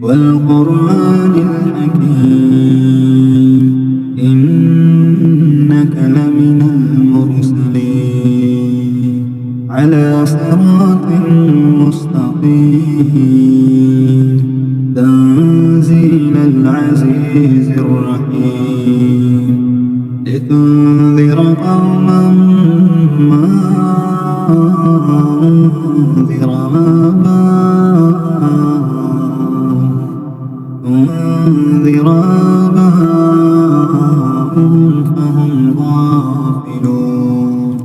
والقرآن الحكيم إنك لمن المرسلين على صراط مستقيم تنزيل العزيز الرحيم لتنذر قوما ما أنذر آباؤهم فهم غافلون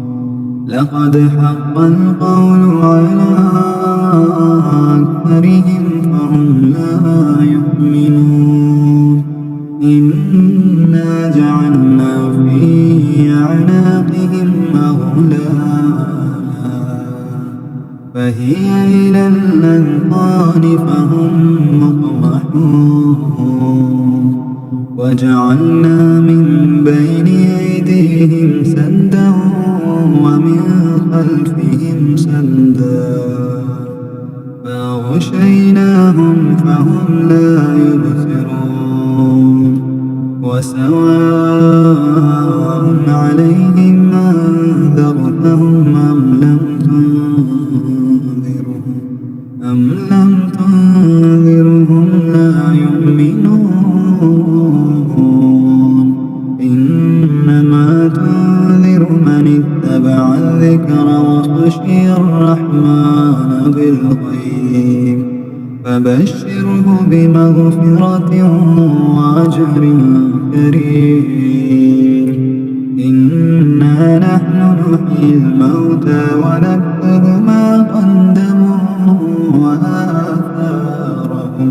لقد حق القول على أكثرهم فهم لا يؤمنون إنا جعلنا في أعناقهم أغلالا فهي إلى الأذقان فهم مقمحون وجعلنا من بين أيديهم سدا ومن خلفهم سدا فأغشيناهم فهم لا يبصرون وسواء عليهم أنذرتهم أم لم تنذرهم لا يؤمنون إنما تنذر من اتبع الذكر وخشي الرحمن بالغيب فبشره بمغفرة وأجر كريم إنا نحن نحيي الموتى ونكتب ما قدموا وآثارهم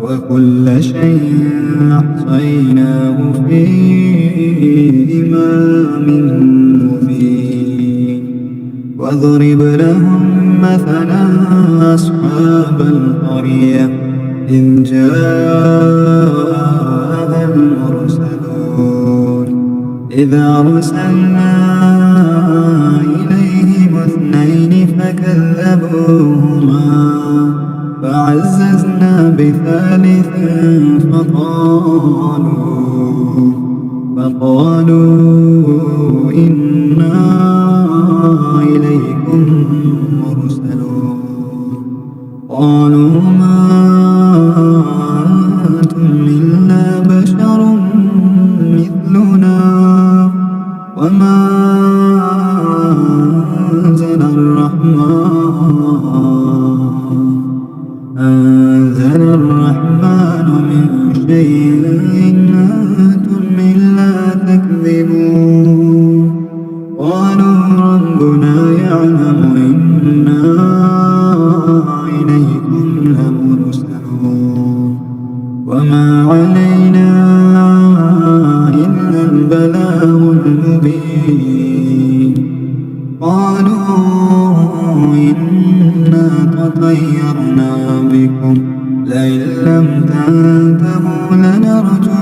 وكل شيء أحصيناه في إمام مبين واضرب لهم مثلا أصحاب القرية إذ جاءها المرسلون إذ أرسلنا إليهم اثنين فكذبوهما فعززنا بثالث فقالوا إنا إليكم مرسلون قالوا ما أنتم إلا بشر مثلنا وما أنزل الرحمن من شيء إن أنتم إلا تكذبون قالوا ربنا يعلم إنا إليكم لمرسلون وما علينا إلا البلاغ المبين قالوا إنا تطيرنا بكم لئن لم تنتهوا لنرجمنكم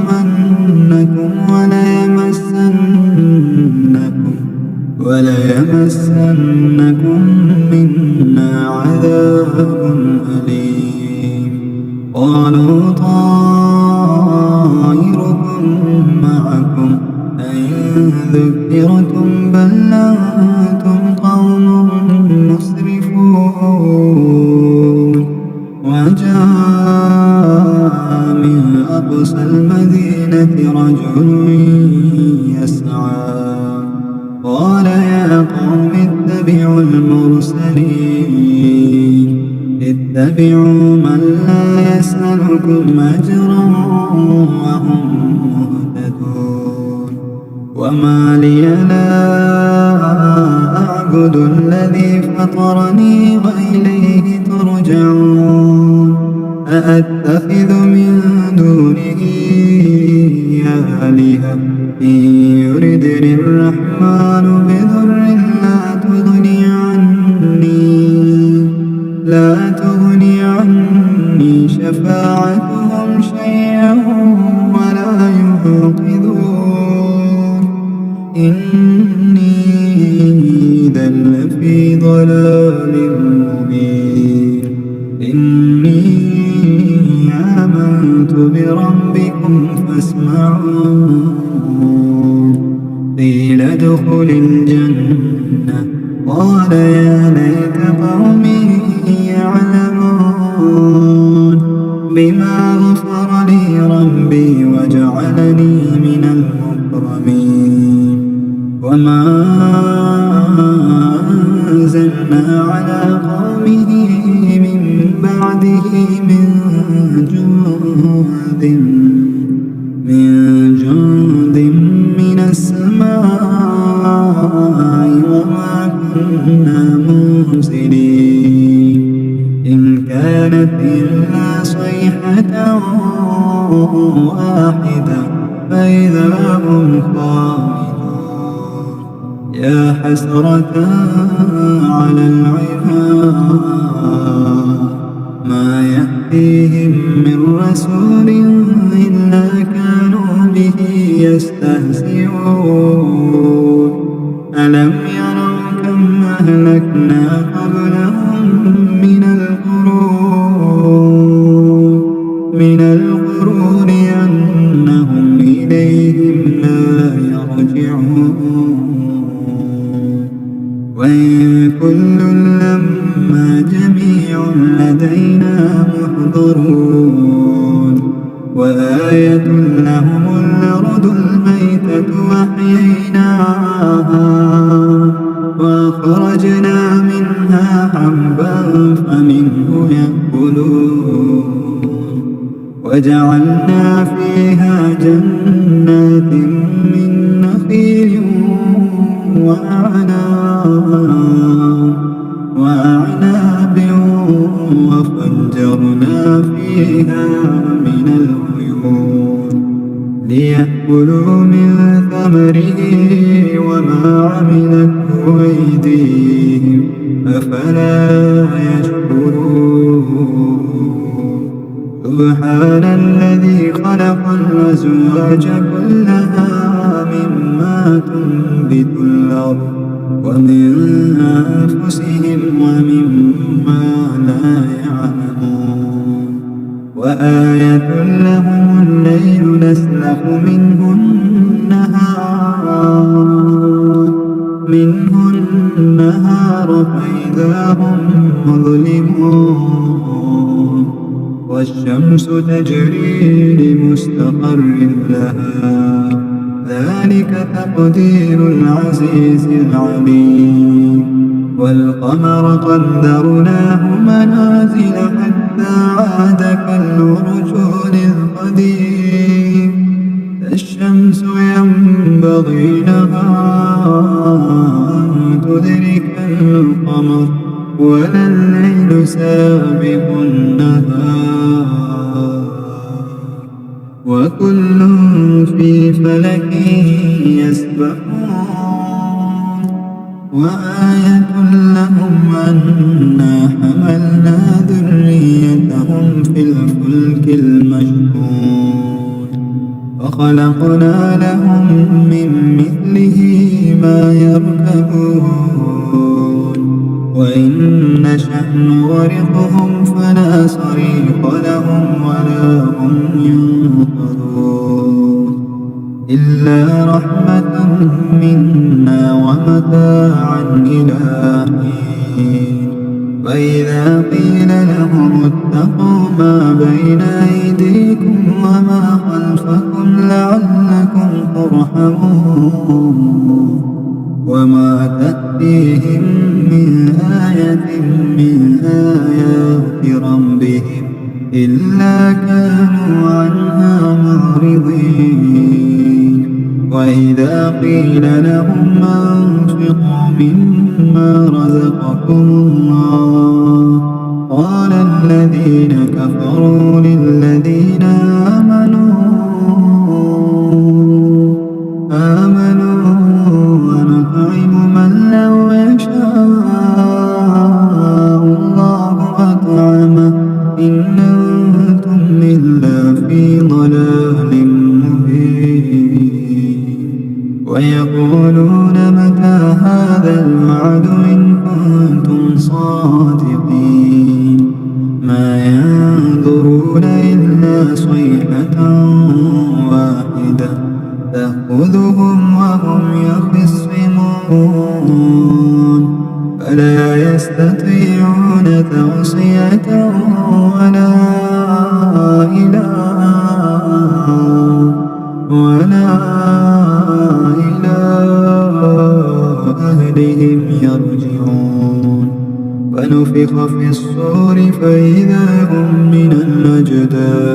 وليمسنكم منا عذاب أليم قالوا طائركم معكم أئن ذكرتم بل أنتم قوم مسرفون وجاء من أقصى المدينة رجل يسعى قال يا قوم اتبعوا المرسلين اتبعوا من لا يسألكم أجرا وهم مهتدون وما لي لا أعبد الذي فطرني وإليه ترجعون أأتخذ من دونه آلهة إن يردني الرحمن بضر لا تغني عني شفاعتهم شيئا ولا ينقذون إني إذا لفي ضلال مبين إني آمنت بربكم فاسمعون قيل ادخل الجنة قال يا ليت قومي يعلمون بما غفر لي ربي وجعلني من المكرمين وما أنزلنا على قومه من بعده من جند من السماء وما كنا منزلين إن كانت إلا صيحة واحدة فإذا هم خامدون يا حسرة على العباد ما يأتيهم من رسول إلا كانوا به يستهزئون ألم يروا كم أهلكنا قبلهم من القرون أنهم إليهم لا يرجعون وإن كل لما جميع لدينا محضرون وآية لهم الأرض الميتة وأحييناها وأخرجنا منها حبا فمنه يأكلون وجعلنا فيها جنات من نخيل وأعناب وفجرنا فيها من العيون ليأكلوا من ثمره وما عملته أيديهم أفلا يشكرون سبحان الذي خلق الأزواج كلها مما تنبت الأرض ومن أنفسهم ومما لا يعلمون وآية لهم الليل نسلخ منه النهار فإذا هم مظلمون والشمس تجري لمستقر لها ذلك تقدير العزيز العليم والقمر قدرناه منازل حتى عاد كالعرجون القديم الشمس ينبغي لها أن تدرك القمر ولا الليل سابق النهار وكل في فلك يسبحون وآية لهم أنا حملنا ذريتهم في الفلك المشحون وخلقنا لهم من مثله ما يركبون وإن نشأ نغرقهم فلا صريخ لهم ولا هم ينقذون إلا رحمة منا ومتاعا إلى حين وإذا قيل لهم اتقوا ما بين أيديكم وما خلفكم لعلكم ترحمون وما تأتيهم من آية من آيات ربهم إلا كانوا عنها معرضين وإذا قيل لهم أنفقوا مما رزقكم الله قال الذين كفروا للذين آمنوا ونطعم من لو يشاء الله أطعمه إن أنتم إلا في ضلال مبين ويقولون متى هذا الوعد إن كنتم صادقين ما صيحة واحدة تأخذهم وهم يخصمون فلا يستطيعون توصية ولا إلى أهلهم يرجعون فنفخ في الصور فإذا هم من الأجداث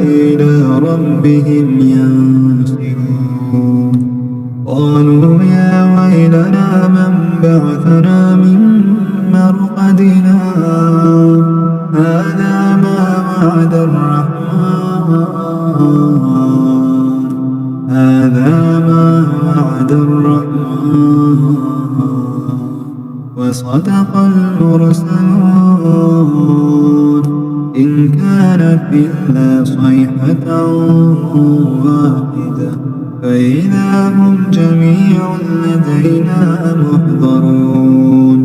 إلى ربهم ينسلون قالوا يا ويلنا من بعثنا من مرقدنا هذا ما وعد الرحمن وصدق المرسلون إن كانت إلا صيحة واحدة فإذا هم جميع لدينا محضرون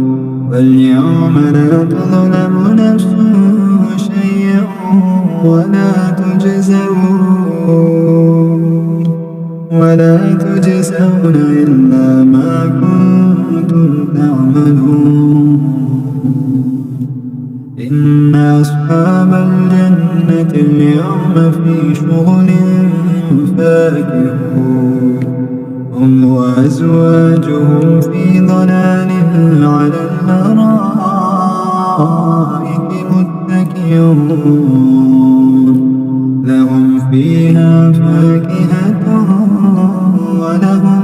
فاليوم لا تظلم نفس شيئا ولا تجزون إلا ما كنتم تعملون إن أصحاب الجنة اليوم في شغل فاكهون هم وأزواجهم في ضلال على الأرائك متكئون لهم فيها فاكهة ولهم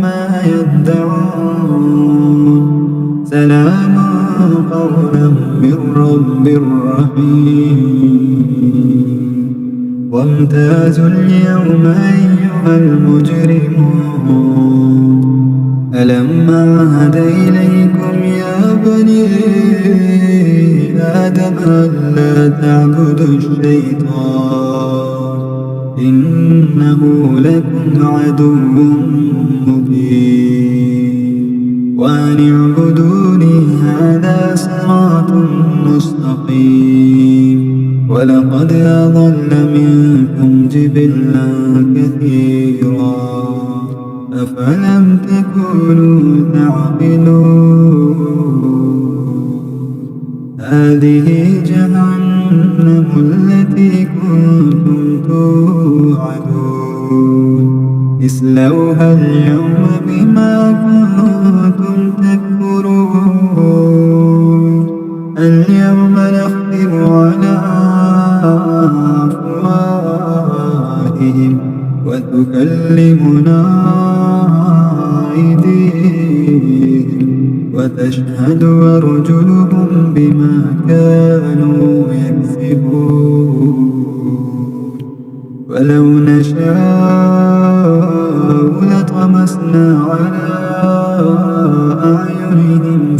ما يدعون سلام قولا من رب رحيم وامتازوا اليوم أيها المجرمون ألم أعهد إليكم يا بني آدم ألا تعبدوا الشيطان إنه لكم عدو مبين وأن اعبدوني هذا صراط مستقيم ولقد أضل منكم جبلا كثيرا أفلم تكونوا تعقلون هذه جهنم التي كنتم توعدون اصلوها اليوم بما كنتم تكفرون اليوم نختم على أفواههم وتكلمنا أيديهم وتشهد أرجلهم بما كانوا يكسبون ولو نشاء لطمسنا على أعينهم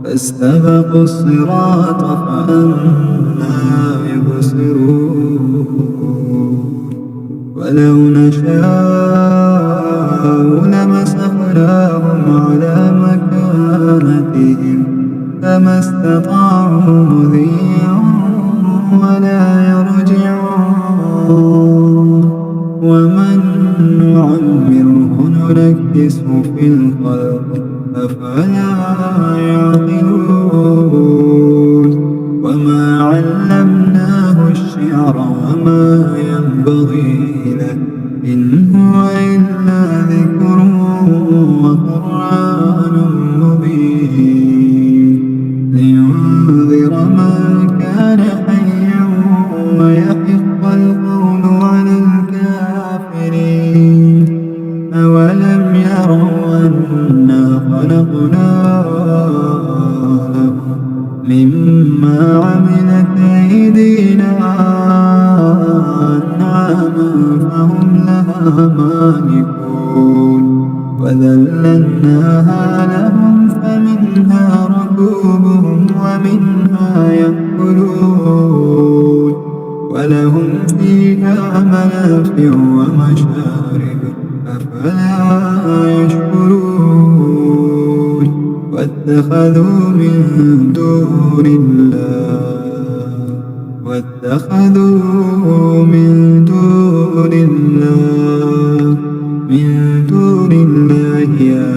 فاستبقوا الصراط فأنى يبصرون ولو نشاء لمسخناهم على مكانتهم فما استطاعوا مضيا ولا يرجعون ومن نعمره ننكسه في الخلق أفلا يعقلون وما علمناه الشعر وما ينبغي له إن هو إلا ذكر وقرآن مبين لينذر من كان حيا ويحق القول على الكافرين أولم يروا أنا خلقنا لهم مما عملت أيدينا أنعاما فهم لها مالكون وذللناها لهم فمنها ركوبهم ومنها يأكلون ولهم فيها منافع ومشارب أفلا يشكرون واتخذوا من دون الله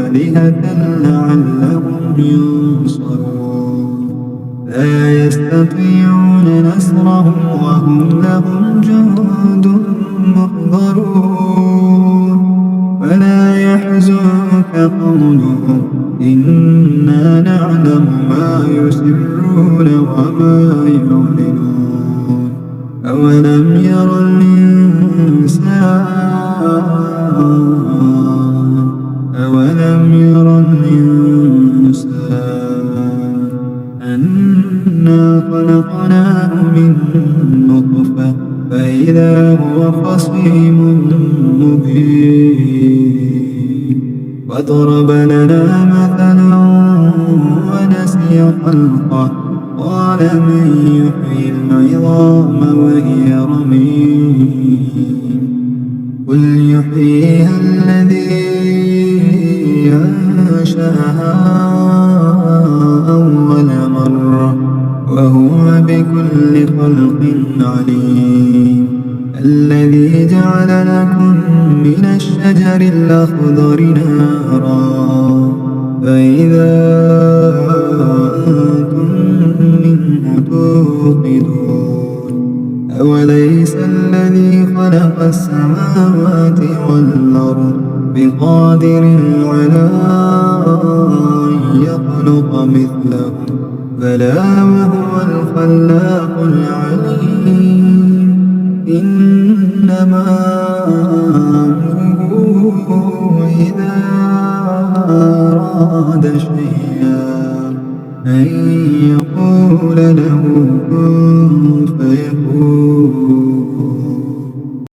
آلهة لعلهم ينصرون لا يستطيعون نصرهم وهم لهم جند محضرون ولا يحزنك قولهم إنا نعلم ما يسرون وما يعلنون أولم ير الإنسان أنا خلقناه من نطفة فإذا هو خصيم مبين وضرب لنا مثلا ونسي خلقه قال من يحيي العظام وهي رميم قل يحييها الذي أنشأها أول مرة وهو بكل خلق عليم الذي جعل لكم من الشجر الأخضر نارا فإذا أنتم منه توقدون أوليس الذي خلق السماوات والأرض بقادر على أن يخلق مثلهم بلى وهو الخلاق العليم إنما أمره إذا أراد شيئا أن يقول له كن فيكون